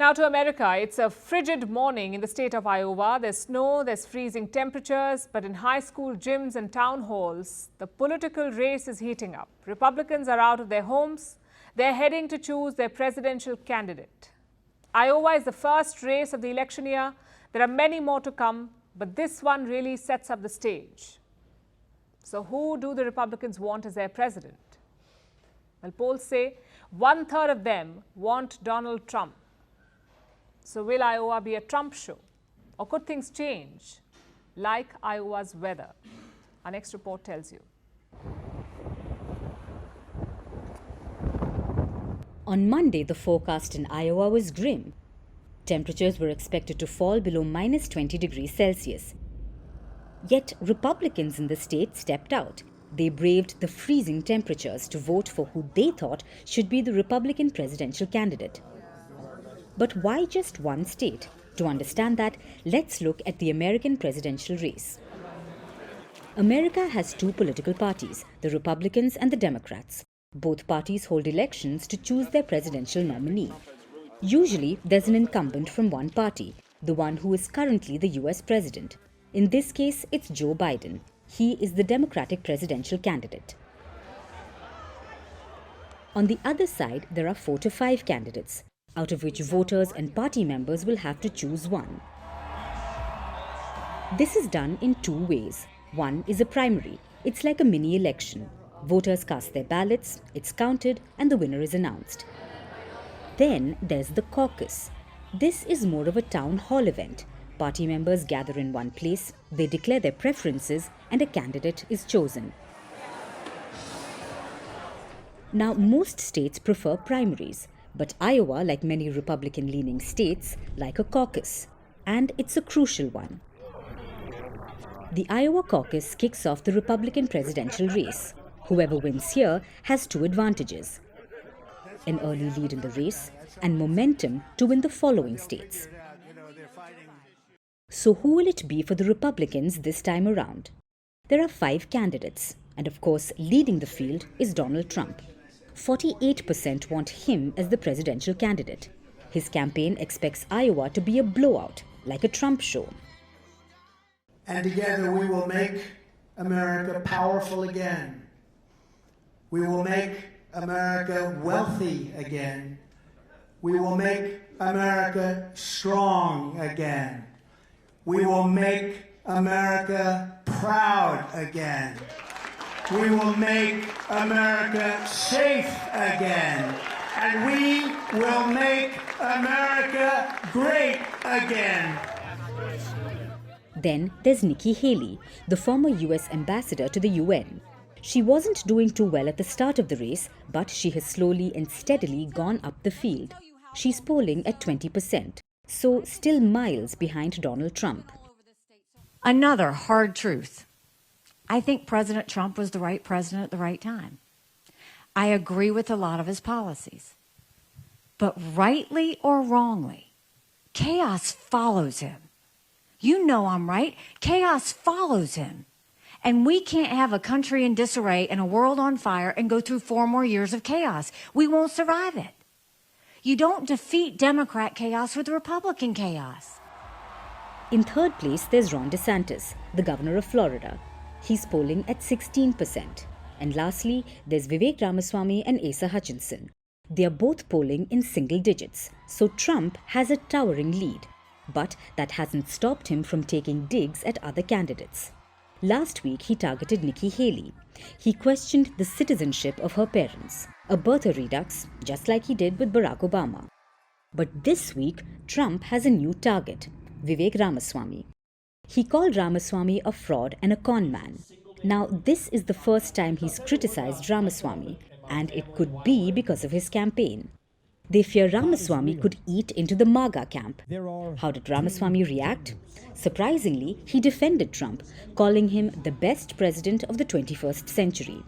Now to America. It's a frigid morning in the state of Iowa. There's snow, there's freezing temperatures, but in high school gyms and town halls, the political race is heating up. Republicans are out of their homes. They're heading to choose their presidential candidate. Iowa is the first race of the election year. There are many more to come, but this one really sets up the stage. So who do the Republicans want as their president? Well, polls say 1/3 of them want Donald Trump. So will Iowa be a Trump show? Or could things change, like Iowa's weather? Our next report tells you. On Monday, the forecast in Iowa was grim. Temperatures were expected to fall below minus 20 degrees Celsius. Yet Republicans in the state stepped out. They braved the freezing temperatures to vote for who they thought should be the Republican presidential candidate. But why just one state? To understand that, let's look at the American presidential race. America has two political parties, the Republicans and the Democrats. Both parties hold elections to choose their presidential nominee. Usually, there's an incumbent from one party, the one who is currently the US president. In this case, it's Joe Biden. He is the Democratic presidential candidate. On the other side, there are 4 to 5 candidates, out of which voters and party members will have to choose one. This is done in 2 ways. One is a primary. It's like a mini election. Voters cast their ballots, it's counted, and the winner is announced. Then there's the caucus. This is more of a town hall event. Party members gather in one place, they declare their preferences, and a candidate is chosen. Now, most states prefer primaries. But Iowa, like many Republican-leaning states, like a caucus. And it's a crucial one. The Iowa caucus kicks off the Republican presidential race. Whoever wins here has 2 advantages: an early lead in the race and momentum to win the following states. So who will it be for the Republicans this time around? There are 5 candidates. And of course, leading the field is Donald Trump. 48% want him as the presidential candidate. His campaign expects Iowa to be a blowout, like a Trump show. And together we will make America powerful again. We will make America wealthy again. We will make America strong again. We will make America proud again. We will make America safe again. And we will make America great again. Then there's Nikki Haley, the former US ambassador to the UN. She wasn't doing too well at the start of the race, but she has slowly and steadily gone up the field. She's polling at 20%, so still miles behind Donald Trump. Another hard truth. I think President Trump was the right president at the right time. I agree with a lot of his policies. But rightly or wrongly, chaos follows him. You know I'm right. Chaos follows him. And we can't have a country in disarray and a world on fire and go through 4 more years of chaos. We won't survive it. You don't defeat Democrat chaos with Republican chaos. In 3rd place, there's Ron DeSantis, the governor of Florida. He's polling at 16%. And lastly, there's Vivek Ramaswamy and Asa Hutchinson. They are both polling in single digits, so Trump has a towering lead. But that hasn't stopped him from taking digs at other candidates. Last week, he targeted Nikki Haley. He questioned the citizenship of her parents, a birther redux, just like he did with Barack Obama. But this week, Trump has a new target, Vivek Ramaswamy. He called Ramaswamy a fraud and a con man. Now, this is the first time he's criticized Ramaswamy, and it could be because of his campaign. They fear Ramaswamy could eat into the MAGA camp. How did Ramaswamy react? Surprisingly, he defended Trump, calling him the best president of the 21st century.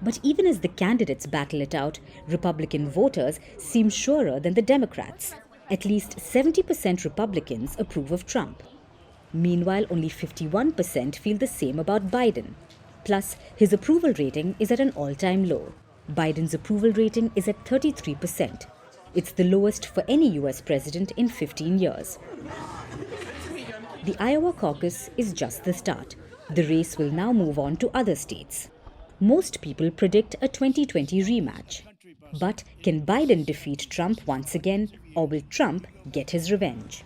But even as the candidates battle it out, Republican voters seem surer than the Democrats. At least 70% Republicans approve of Trump. Meanwhile, only 51% feel the same about Biden. Plus, his approval rating is at an all-time low. Biden's approval rating is at 33%. It's the lowest for any US president in 15 years. The Iowa caucus is just the start. The race will now move on to other states. Most people predict a 2020 rematch. But can Biden defeat Trump once again, or will Trump get his revenge?